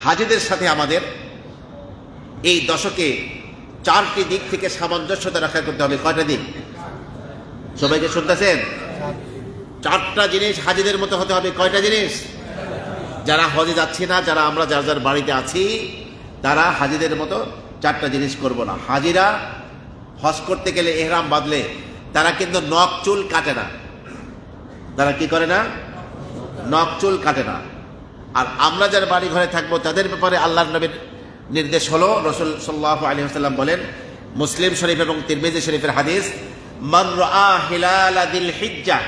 হাজিদের সাথে আমাদের এই দশকে চারটি দিক থেকে সামঞ্জস্যতা রক্ষা করতে হবে। কয়টা দিক? সবাইকে শুনতেছেন? চারটা জিনিস হাজিদের মতো হতে হবে। কয়টা জিনিস? যারা হজে যাচ্ছি না, যারা আমরা যার যার বাড়িতে আছি, তারা হাজিদের মতো চারটা জিনিস করব না। হাজিরা হজ করতে গেলে এহরাম বাঁধলে তারা কিন্তু নখ চুল কাটে না। তারা কি করে না? নখ চুল কাটে না। আর আমরা যার বাড়ি ঘরে থাকবো তাদের ব্যাপারে আল্লাহর নবীর নির্দেশ হলো, রাসূল সাল্লাল্লাহু আলাইহি ওয়াসাল্লাম বলেন, মুসলিম শরীফ এবং তিরমিজি শরীফের হাদিস, মান রাআ হিলাল যিল হিজ্জা,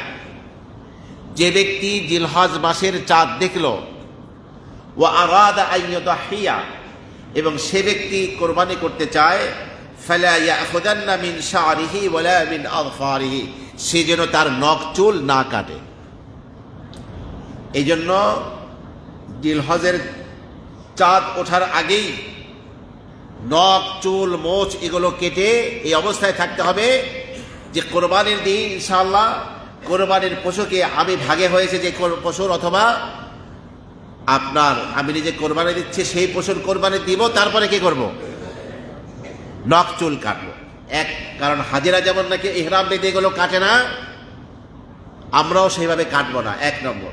যে ব্যক্তি জিলহজ মাসের চাঁদ দেখলো, ওয়া আরাদা আন ইউদাহিয়া, এবং সে ব্যক্তি কোরবানি করতে চায়, ফালা ইয়াখুদান্না মিন শা'রিহি ওয়ালা মিন আযফারিহি, সে যেন তার নখ চুল না কাটে। এই জন্য জিলহজের চাঁদ ওঠার আগেই নখ চুল মোচ এগুলো কেটে এই অবস্থায় থাকতে হবে যে কোরবানির দিন ইনশাআল্লাহ কোরবানির পশুকে আমি ভাগে হয়েছে যে পশুর, অথবা আপনার আমি নিজে কোরবানি দিচ্ছি সেই পশুর কোরবানি দিব, তারপরে কি করব? নখ চুল কাটবো। এক, কারণ হাজিরা যেমন নাকি ইহরাম বেঁধে এগুলো কাটে না, আমরাও সেইভাবে কাটবো না। এক নম্বর।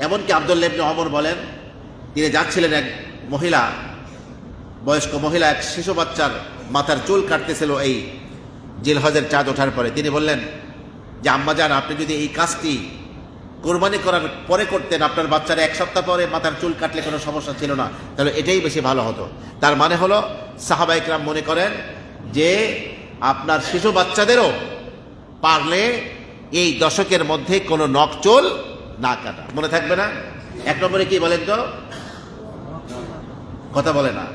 এমনকি আব্দুল্লাহ ইবনে ওমর বলেন, তিনি যাচ্ছিলেন, এক মহিলা, বয়স্ক মহিলা এক শিশু বাচ্চার মাথার চুল কাটতেছিল এই জিলহজের চাঁদ ওঠার পরে। তিনি বললেন যে আম্মাজান, আপনি যদি এই কাজটি কোরবানি করার পরে করতেন, আপনার বাচ্চার এক সপ্তাহ পরে মাথার চুল কাটলে কোনো সমস্যা ছিল না, তাহলে এটাই বেশি ভালো হতো। তার মানে হলো সাহাবা ইকরাম মনে করেন যে আপনার শিশু বাচ্চাদেরও পারলে এই দশকের মধ্যে কোনো নখ চুল না কাটা। মনে থাকবে না? এক নম্বরে কি বলেন তো? কথা বলে না।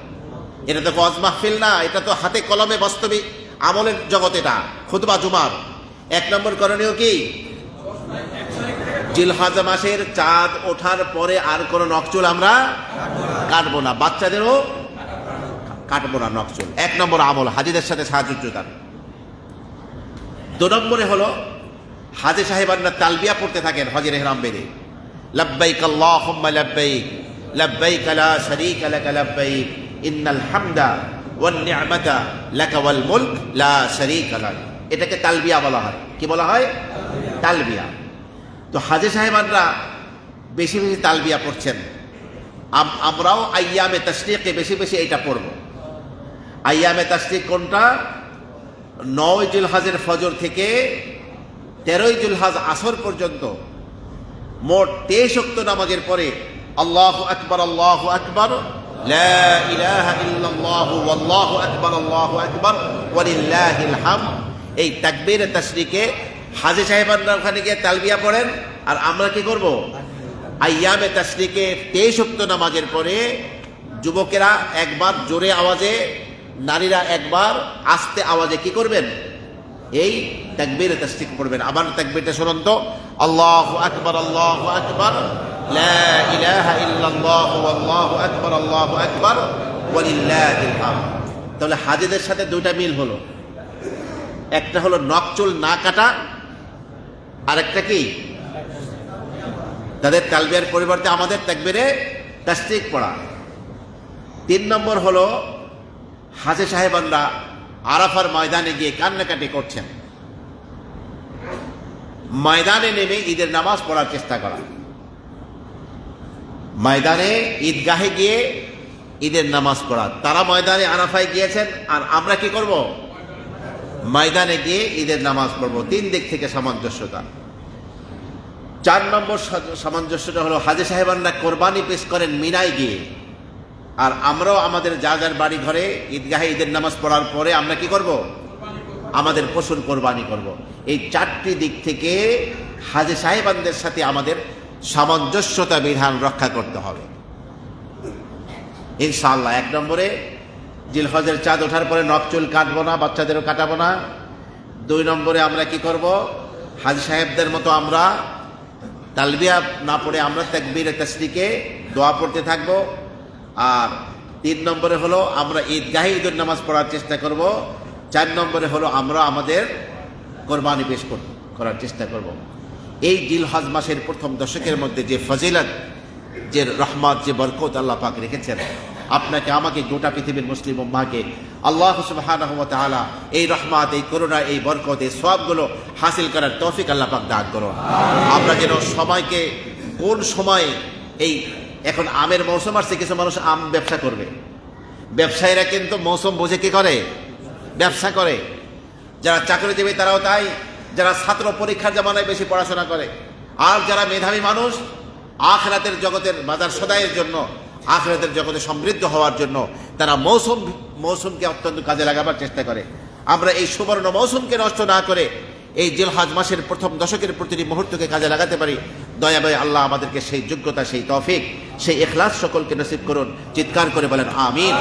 এটা তো ওয়াজ মাহফিল না, এটা তো হাতে কলমে বাস্তবিক আমলের জগৎ। এটা খুতবা জুমার এক নম্বর করণীয় কি? জিলহজ মাসের চাঁদ ওঠার পরে আর কোনো নখচুল আমরা কাটবো না, বাচ্চাদেরও কাটবো না নখচুল। এক নম্বর আমল, হাজিদের সাথে সাহায্যতার। দু নম্বরে হলো হাজি সাহেবানরা তালবিয়া পড়তে থাকেন হজের ইহরাম বেঁধে, লাব্বাইক আল্লাহুম্মা লাব্বাইক, লাব্বাইক লা শারীকা লাক লাব্বাইক, ইন্নাল হামদা ওয়ান নি'মাতা লাকা ওয়াল মুলক লা শারীকা লাক। এটাকে তালবিয়া বলা হয়। কি বলা হয়? তালবিয়া। তো হাজি সাহেবানরা বেশি বেশি তালবিয়া পড়ছেন। আমরাও আইয়ামে তাশরিকে বেশি বেশি এটা পড়ব। আইয়ামে তাশরিক কোনটা? 9 জিলহজের ফজর থেকে 13 জিলহজ আসর পর্যন্ত মোট 23 ওয়াক্ত নামাজের পরে আল্লাহু আকবার, আল্লাহু আকবার, লা ইলাহা ইল্লাল্লাহু ওয়াল্লাহু আকবার, আল্লাহু আকবার ওয়া লিল্লাহিল হামদ, এই তাকবীরে তাশরিকে হাজি সাহেবানরা ওখানে গিয়ে তালবিয়া পড়েন। আর আমরা কি করব? আইয়ামে তাশরিকে 23 ওয়াক্ত নামাজের পরে যুবকেরা একবার জোরে আওয়াজে, নারীরা একবার আস্তে আওয়াজে কি করবেন? এই তাকবীরে তাশরিক পড়বেন। আবার তাকবীরটা শুনুন তো, আল্লাহু আকবার, আল্লাহু আকবার, লা ইলাহা ইল্লাল্লাহু ওয়াল্লাহু আকবার, আল্লাহু আকবার ওয়া লিল্লাহিল হামদ। তাহলে হাজিদের সাথে দুইটা মিল হলো। একটা হলো নখ চুল না কাটা, আরেকটা কি? তাদের তালবিয়ার পরিবর্তে আমাদের তাকবীরে তাশরিক পড়া। 3 নম্বর হলো হাজি সাহেবানরা আরাফার ময়দানে গিয়ে কান্নাকাটি করছেন। ময়দানে নেমে ঈদের নামাজ পড়ার চেষ্টা করা। ময়দানে ঈদগাহে গিয়ে ঈদের নামাজ পড়া। তারা ময়দানে আরাফায় গিয়েছেন, আর আমরা কি করব? ময়দানে গিয়ে ঈদের নামাজ পড়ব। 3 দিক থেকে সামঞ্জস্যতা। 4 নম্বর সামঞ্জস্যটা হলো হাজি সাহেবানরা কোরবানি পেশ করেন মিনায় গিয়ে, আর আমরাও আমাদের যা যার বাড়ি ঘরে ঈদগাহে ঈদের নামাজ পড়ার পরে আমরা কি করব? আমাদের পশুর কোরবানি করব। এই 4টি দিক থেকে হাজি সাহেবানদের সাথে আমাদের সামঞ্জস্যতা বিধান রক্ষা করতে হবে ইনশাআল্লাহ। 1 নম্বরে জিলহজের চাঁদ ওঠার পরে নখ চুল কাটবো না, বাচ্চাদেরও কাটাবো না। 2 নম্বরে আমরা কি করব? হাজি সাহেবদের মতো আমরা তালবিয়া না পড়ে আমরা তাকবীরে তাশরিকে দোয়া পড়তে থাকবো। আর 3 নম্বরে হলো আমরা ঈদগাহে ঈদের নামাজ পড়ার চেষ্টা করব। 4 নম্বরে হলো আমরা আমাদের কোরবানি পেশ করার চেষ্টা করব। এই জিলহজ মাসের প্রথম দশকের মধ্যে যে ফজিলত যে রহমত, যে বরকত আল্লাহ পাক রেখেছেন, আপনাকে আমাকে গোটা পৃথিবীর মুসলিম উম্মাহকে আল্লাহ সুবহানাহু ওয়া তাআলা এই রহমত, এই করুণা, এই বরকত, এই সওয়াবগুলো হাসিল করার তৌফিক আল্লাহ পাক দান করুন। আমরা যেন সময়কে, কোন সময়ে, এই এখন আমের মৌসুম আসছে, কিছু মানুষ আম ব্যবসা করবে। ব্যবসায়ীরা কিন্তু মৌসুম বুঝে কি করে? ব্যবসা করে। যারা চাকরিজীবী তারাও তাই, যারা ছাত্র পরীক্ষার জামানায় বেশি পড়াশোনা করে, আর যারা মেধাবী মানুষ আখিরাতের জগতের বাজার সদাইয়ের জন্য, আখিরাতের জগতে সমৃদ্ধ হওয়ার জন্য তারা মৌসুমকে অত্যন্ত কাজে লাগাবার চেষ্টা করে। আমরা এই সুবর্ণ মৌসুমকে নষ্ট না করে এই জিলহজ মাসের প্রথম দশকের প্রতিটি মুহূর্তকে কাজে লাগাতে পারি। দয়াময় আল্লাহ আমাদেরকে সেই যোগ্যতা, সেই তৌফিক, সেই ইখলাস সকলকে নসিব করুন। চিৎকার করে বলেন আমিন।